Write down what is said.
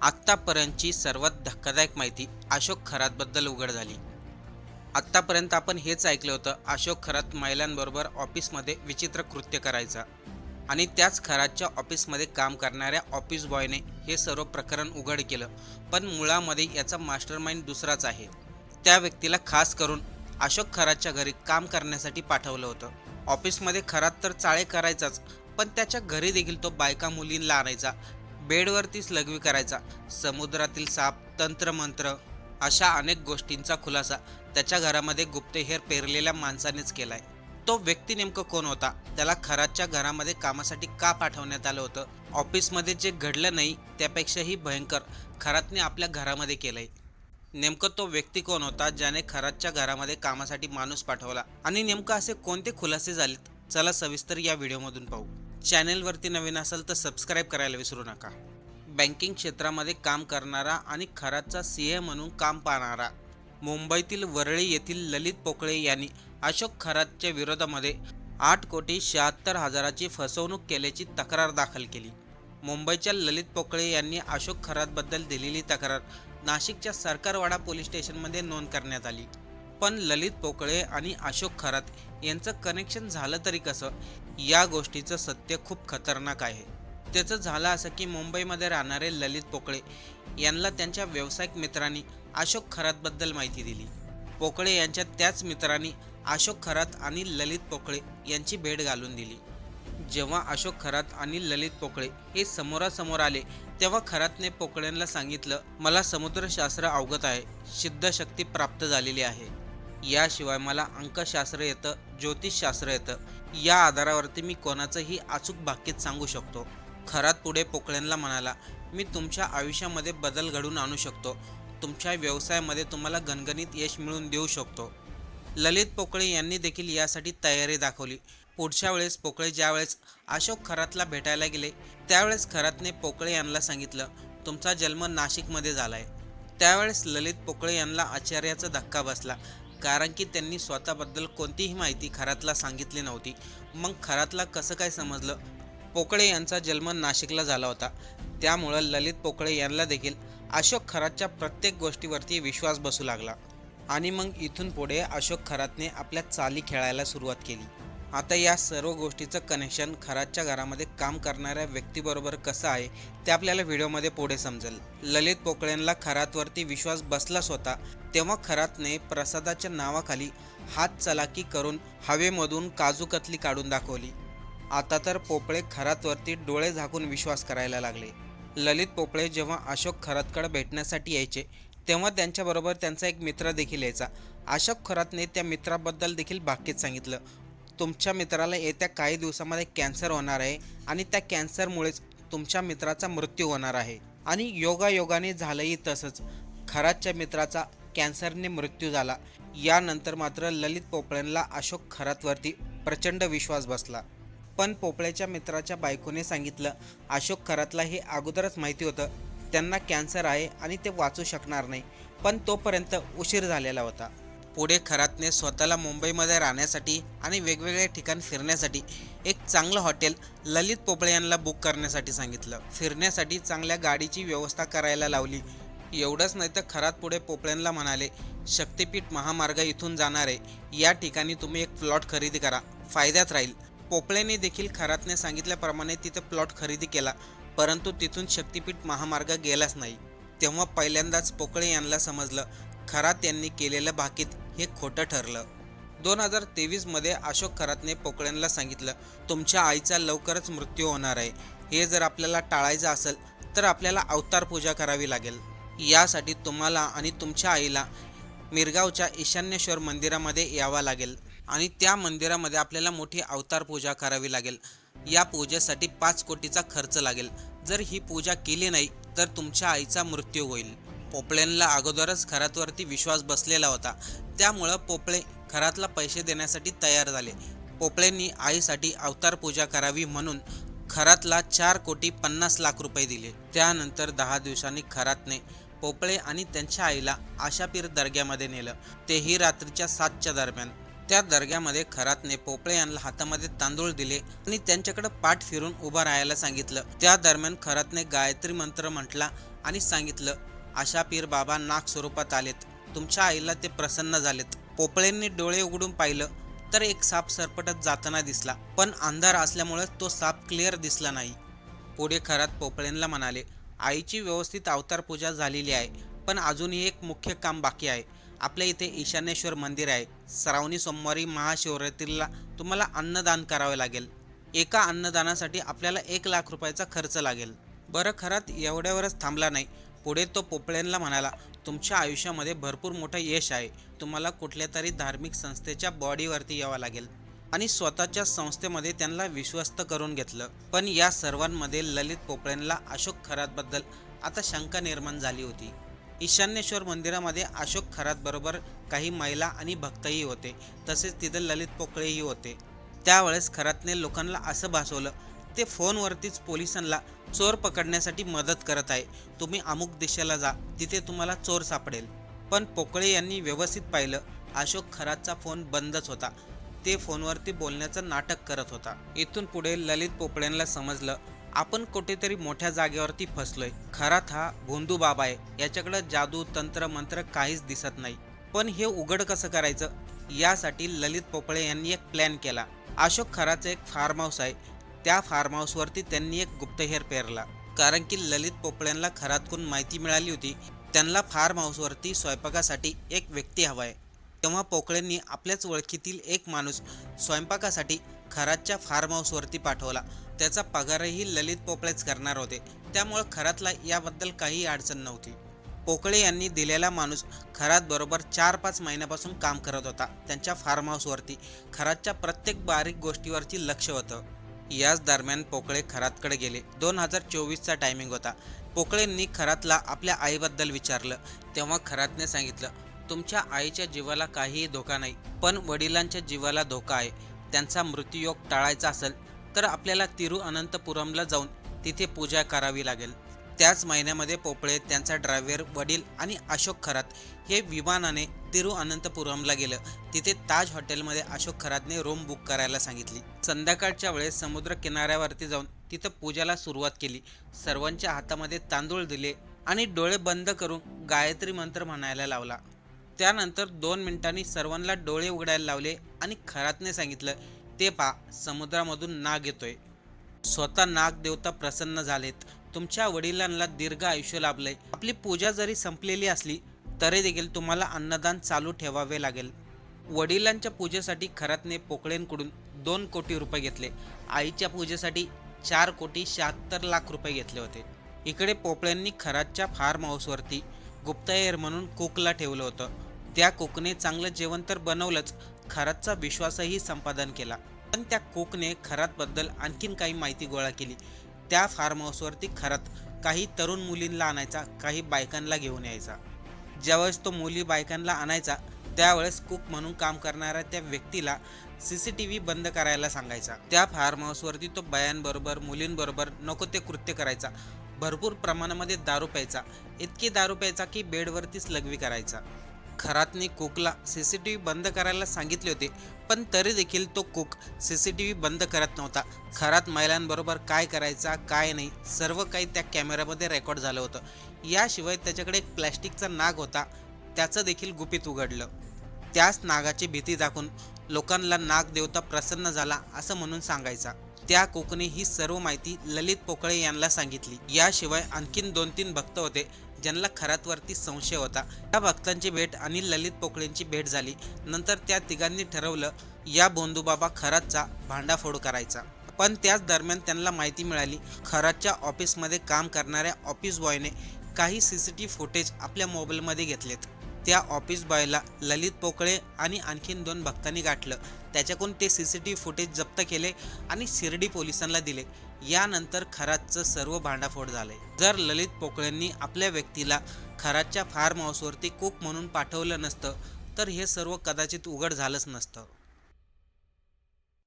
आत्तापर्यंतची सर्वात धक्कादायक माहिती अशोक खरातबद्दल उघड झाली. आत्तापर्यंत आपण हेच ऐकलं होतं, अशोक खरात महिलांबरोबर ऑफिसमध्ये विचित्र कृत्य करायचा आणि त्याच खरातच्या ऑफिसमध्ये काम करणाऱ्या ऑफिस बॉयने हे सर्व प्रकरण उघड केलं. पण मुळामध्ये याचा मास्टरमाइंड दुसराच आहे. त्या व्यक्तीला खास करून अशोक खरातच्या घरी काम करण्यासाठी पाठवलं होतं. ऑफिसमध्ये खरात तर चाळे करायचाच, पण त्याच्या घरी देखील तो बायका मुलींना आणायचा, बेडवरतीच लघवी करायचा, समुद्रातील साप, तंत्रमंत्र अशा अनेक गोष्टींचा खुलासा त्याच्या घरामध्ये गुप्तहेर पेरलेल्या माणसानेच केलाय. तो व्यक्ती नेमकं कोण होता? त्याला खरातच्या घरामध्ये कामासाठी का पाठवण्यात आलं होतं? ऑफिसमध्ये जे घडलं नाही त्यापेक्षाही भयंकर खरातने आपल्या घरामध्ये केलंय. नेमकं तो व्यक्ती कोण होता ज्याने खरातच्या घरामध्ये कामासाठी माणूस पाठवला आणि नेमकं असे कोणते खुलासे झालेत? चला सविस्तर या व्हिडिओमधून पाहू. चॅनेलवरती नवीन असेल तर सबस्क्राईब करायला विसरू नका. बँकिंग क्षेत्रामध्ये काम करणारा आणि खरातचा सीए म्हणून काम पाहणारा मुंबईतील वरळी येथील ललित पोकळे यांनी अशोक खरातच्या विरोधामध्ये 8,76,00,000ची फसवणूक केल्याची तक्रार दाखल केली. मुंबईच्या ललित पोकळे यांनी अशोक खरातबद्दल दिलेली तक्रार नाशिकच्या सरकारवाडा पोलीस स्टेशनमध्ये नोंद करण्यात आली. पण ललित पोकळे आणि अशोक खरात यांचं कनेक्शन झालं तरी कसं? या गोष्टीचं सत्य खूप खतरनाक आहे. त्याचं झालं असं की मुंबईमध्ये राहणारे ललित पोकळे यांना त्यांच्या व्यावसायिक मित्रांनी अशोक खरातबद्दल माहिती दिली. पोकळे यांच्या त्याच मित्रांनी अशोक खरात आणि ललित पोकळे यांची भेट घालून दिली. जेव्हा अशोक खरात आणि ललित पोकळे हे समोरासमोर आले तेव्हा खरातने पोकळ्यांना सांगितलं, मला समुद्रशास्त्र अवगत आहे, सिद्धशक्ती प्राप्त झालेली आहे, याशिवाय मला अंकशास्त्र येतं, ज्योतिषशास्त्र येतं, या आधारावरती मी कोणाचंही अचूक भाकीत सांगू शकतो. खरात पुढे पोकळ्यांना म्हणाला, मी तुमच्या आयुष्यामध्ये बदल घडवून आणू शकतो, तुमच्या व्यवसायामध्ये तुम्हाला गणगणित यश मिळवून देऊ शकतो. ललित पोकळे यांनी देखील यासाठी तयारी दाखवली. पुढच्या वेळेस पोकळे ज्यावेळेस अशोक खरातला भेटायला गेले त्यावेळेस खरातने पोकळे यांना सांगितलं, तुमचा जन्म नाशिकमध्ये झालाय. त्यावेळेस ललित पोकळे यांना आश्चर्याचा धक्का बसला, कारण की त्यांनी स्वतःबद्दल कोणतीही माहिती खरातला सांगितली नव्हती. मग खरातला कसं काय समजलं? पोकळे यांचा जन्म नाशिकला झाला होता, त्यामुळं ललित पोकळे यांना देखील अशोक खरातच्या प्रत्येक गोष्टीवरती विश्वास बसू लागला आणि मग इथून पुढे अशोक खरातने आपल्या चाली खेळायला सुरुवात केली. आता या सर्व गोष्टीचं कनेक्शन खरातच्या घरामध्ये काम करणाऱ्या व्यक्तीबरोबर कसं आहे ते आपल्याला व्हिडिओमध्ये पुढे समजेल. ललित पोकळ्यांना खरातवरती विश्वास बसलाच होता तेव्हा खरातने प्रसादाच्या नावाखाली हात चलाकी करून हवेमधून काजू कतली काढून दाखवली. आता तर पोपळे खरातवरती डोळे झाकून विश्वास करायला लागले. ललित पोपळे जेव्हा अशोक खरातकडे भेटण्यासाठी यायचे तेव्हा त्यांच्याबरोबर त्यांचा एक मित्र देखील यायचा. अशोक खरातने त्या मित्राबद्दल देखील भाकीत सांगितलं, तुमच्या मित्राला येत्या काही दिवसामध्ये कॅन्सर होणार आहे आणि त्या कॅन्सरमुळेच तुमच्या मित्राचा मृत्यू होणार आहे. आणि योगायोगाने झालंही तसंच. खरातच्या मित्राचा कॅन्सरने मृत्यू झाला. यानंतर मात्र ललित पोपळ्यांना अशोक खरातवरती प्रचंड विश्वास बसला. पण पोपळ्याच्या मित्राच्या बायकोने सांगितलं, अशोक खरातला हे अगोदरच माहिती होतं, त्यांना कॅन्सर आहे आणि ते वाचू शकणार नाही, पण तोपर्यंत उशीर झालेला होता. पुढे खरातने स्वतःला मुंबईमध्ये राहण्यासाठी आणि वेगवेगळ्या ठिकाणी फिरण्यासाठी एक चांगलं हॉटेल ललित पोपळे यांना बुक करण्यासाठी सांगितलं. फिरण्यासाठी चांगल्या गाडीची व्यवस्था करायला लावली. एवढंच नाही तर खरात पुढे पोपळ्यांना म्हणाले, शक्तिपीठ महामार्ग इथून जाणार आहे, या ठिकाणी तुम्ही एक प्लॉट खरेदी करा, फायद्यात राहील. पोपळेने देखील खरातने सांगितल्याप्रमाणे तिथे प्लॉट खरेदी केला, परंतु तिथून शक्तिपीठ महामार्ग गेलाच नाही. तेव्हा पहिल्यांदाच पोकळे यांना समजलं, खरात यांनी केलेलं भाकीत हे खोटं ठरलं. 2023 अशोक खरातने पोकळ्यांना सांगितलं, तुमच्या आईचा लवकरच मृत्यू होणार आहे, हे जर आपल्याला टाळायचं असेल तर आपल्याला अवतार पूजा करावी लागेल. यासाठी तुम्हाला आणि तुमच्या आईला मिरगावच्या ईशान्येश्वर मंदिरामध्ये यावं लागेल आणि त्या मंदिरामध्ये आपल्याला मोठी अवतार पूजा करावी लागेल. या पूजेसाठी 5 कोटीचा खर्च लागेल. जर ही पूजा केली नाही तर तुमच्या आईचा मृत्यू होईल. पोपळ्यांना अगोदरच खरातवरती विश्वास बसलेला होता, त्यामुळं पोपळे खरातला पैसे देण्यासाठी तयार झाले. पोपळ्यांनी आईसाठी अवतार पूजा करावी म्हणून खरातला 4,50,00,000 रुपये दिले. त्यानंतर 10 दिवसांनी खरातने पोपळे आणि त्यांच्या आईला आशापीर दर्ग्यामध्ये नेलं, तेही रात्रीच्या 7च्या दरम्यान. त्या दर्ग्यामध्ये खरातने पोपळे यांना हातामध्ये तांदूळ दिले आणि त्यांच्याकडे पाठ फिरून उभं राहायला सांगितलं. त्या दरम्यान खरातने गायत्री मंत्र म्हटला आणि सांगितलं, आशा पीर बाबा नाग स्वरूपात आलेत, तुमच्या आईला ते प्रसन्न झालेत. पोपळेंनी डोळे उघडून पाहिलं तर एक साप सरपटत जाताना दिसला, पण अंधार असल्यामुळे तो साप क्लिअर दिसला नाही. पुढे खरात पोपळेंना म्हणाले, आईची व्यवस्थित अवतार पूजा झालेली आहे, पण अजूनही एक मुख्य काम बाकी आहे. आपल्या इथे ईशान्येश्वर मंदिर आहे. श्रावणी सोमवारी महाशिवरात्रीला तुम्हाला अन्नदान करावे लागेल. एका अन्नदानासाठी आपल्याला 1,00,000 रुपयाचा खर्च लागेल. बरं, खरात एवढ्यावरच थांबला नाही. पुढे तो पोपळेंना म्हणाला, तुमच्या आयुष्यामध्ये भरपूर मोठं यश आहे. तुम्हाला कुठल्या तरी धार्मिक संस्थेच्या बॉडीवरती यावं लागेल. आणि स्वतःच्या संस्थेमध्ये त्यांना विश्वस्त करून घेतलं. पण या सर्वांमध्ये ललित पोपळेंना अशोक खरातबद्दल आता शंका निर्माण झाली होती. ईशान्येश्वर मंदिरामध्ये अशोक खरात बरोबर काही महिला आणि भक्तही होते. तसेच तिथे ललित पोकळेही होते. त्यावेळेस खरातने लोकांना असं भासवलं, ते फोनवरतीच पोलिसांना चोर पकडण्यासाठी मदत करत आहे. तुम्ही अमुक दिशेला जा, तिथे तुम्हाला चोर सापडेल. पण पोकळे यांनी व्यवस्थित पाहिलं, अशोक खरातचा फोन बंदच होता. ते फोनवरती बोलण्याचं नाटक करत होता. इथून पुढे ललित पोपळेंना समजलं, आपण कुठेतरी मोठ्या जागेवरती फसलोय. खरात हा भोंदू बाबा आहे. याच्याकडे जादू तंत्र मंत्र काहीच दिसत नाही. पण हे उघड कसं करायचं, यासाठी ललित पोपळे यांनी एक प्लॅन केला. अशोक खराचं एक फार्म हाऊस आहे. त्या फार्म हाऊसवरती त्यांनी एक गुप्तहेर पेरला. कारण की ललित पोपळ्यांना खरातकडून माहिती मिळाली होती, त्यांना फार्म हाऊसवरती स्वयंपाकासाठी एक व्यक्ती हवा आहे. तेव्हा पोकळेंनी आपल्याच ओळखीतील एक माणूस स्वयंपाकासाठी खरातच्या फार्म हाऊसवरती पाठवला. त्याचा पगारही ललित पोपळेच करणार होते. त्यामुळे खरातला याबद्दल काही अडचण नव्हती. पोकळे यांनी दिलेला माणूस खरात बरोबर 4-5 महिन्यापासून काम करत होता. त्यांच्या फार्म हाऊसवरती खरातच्या प्रत्येक बारीक गोष्टीवरती लक्ष होतं. याच दरम्यान पोकळे खरातकडे गेले. 2024चा टायमिंग होता. पोकळेंनी खरातला आपल्या आईबद्दल विचारलं. तेव्हा खरातने सांगितलं, तुमच्या आईच्या जीवाला काहीही धोका नाही, पण वडिलांच्या जीवाला धोका आहे. त्यांचा मृत्यूयोग टाळायचा असेल तर आपल्याला तिरुअनंतपुरमला जाऊन तिथे पूजा करावी लागेल. त्याच महिन्यामध्ये पोपळे, त्यांचा ड्रायव्हर, वडील आणि अशोक खरात हे विमानाने तिरुअनंतपुरमला गेलं. तिथे ताज हॉटेलमध्ये अशोक खरातने रूम बुक करायला सांगितली. संध्याकाळच्या वेळेस समुद्र किनाऱ्यावरती जाऊन तिथं पूजाला सुरुवात केली. सर्वांच्या हातामध्ये तांदूळ दिले आणि डोळे बंद करून गायत्री मंत्र म्हणायला लावला. त्यानंतर 2 मिनिटांनी सर्वांना डोळे उघडायला लावले आणि खरातने सांगितलं, ते पहा, समुद्रामधून नाग येतोय. स्वतः नाग देवता प्रसन्न झालेत. तुमच्या वडिलांना दीर्घ आयुष्य लाभलंय. आपली पूजा जरी संपलेली असली तरी देखील तुम्हाला अन्नदान चालू ठेवावे लागेल. वडिलांच्या पूजेसाठी खरातने पोकळेंकडून 2 कोटी रुपये घेतले. आईच्या पूजेसाठी 4,76,00,000 रुपये घेतले होते. इकडे पोपळ्यांनी खरातच्या फार्म हाऊसवरती गुप्तहेर म्हणून कुकला ठेवलं होतं. त्या कुकने चांगलं जेवण तर बनवलंच, खरातचा विश्वासही संपादन केला. पण त्या कुकने खरातबद्दल आणखीन काही माहिती गोळा केली. त्या फार्म हाऊसवरती खरात काही तरुण मुलींना आणायचा, काही बायकांना घेऊन यायचा. ज्यावेळेस तो मुली बायकांना आणायचा त्यावेळेस कुक म्हणून काम करणाऱ्या त्या व्यक्तीला CCTV बंद करायला सांगायचा. त्या फार्म हाऊसवरती तो बायांबरोबर, मुलींबरोबर नको ते कृत्य करायचा. भरपूर प्रमाणामध्ये दारू प्यायचा. इतकी दारू प्यायचा की बेडवरतीच लघवी करायचा. खरातने कुकला CCTV बंद करायला सांगितले होते, पण तरी देखील तो कुक CCTV बंद करत नव्हता. खरात महिलांबरोबर काय करायचा, काय नाही, सर्व काही त्या कॅमेऱ्यामध्ये रेकॉर्ड झालं होतं. याशिवाय त्याच्याकडे एक प्लॅस्टिकचा नाग होता, त्याचं देखील गुपित उघडलं. त्याच नागाची भीती दाखवून लोकांना नाग देवता प्रसन्न झाला असं म्हणून सांगायचा. त्या कुकने ही सर्व माहिती ललित पोकळे यांना सांगितली. याशिवाय आणखीन 2-3 भक्त होते ज्यांना खरातवरती संशय होता. त्या भक्तांची भेट आणि ललित पोकळेंची भेट झाली. नंतर त्या तिघांनी ठरवलं, या भोंदूबाबा खरातचा भांडाफोड करायचा. पण त्याच दरम्यान त्यांना माहिती मिळाली, खरातच्या ऑफिसमध्ये काम करणाऱ्या ऑफिस बॉयने काही CCTV फुटेज आपल्या मोबाईलमध्ये घेतलेत. त्या ऑफिस बॉयला ललित पोकळे आणि आणखीन 2 भक्तांनी गाठलं. त्याच्याकडून ते CCTV फुटेज जप्त केले आणि शिर्डी पोलिसांना दिले. यानंतर खरातचं सर्व भांडाफोड झालंय. जर ललित पोकळेंनी आपल्या व्यक्तीला खरातच्या फार्म हाऊसवरती कुक म्हणून पाठवलं नसतं तर हे सर्व कदाचित उघड झालंच नसतं.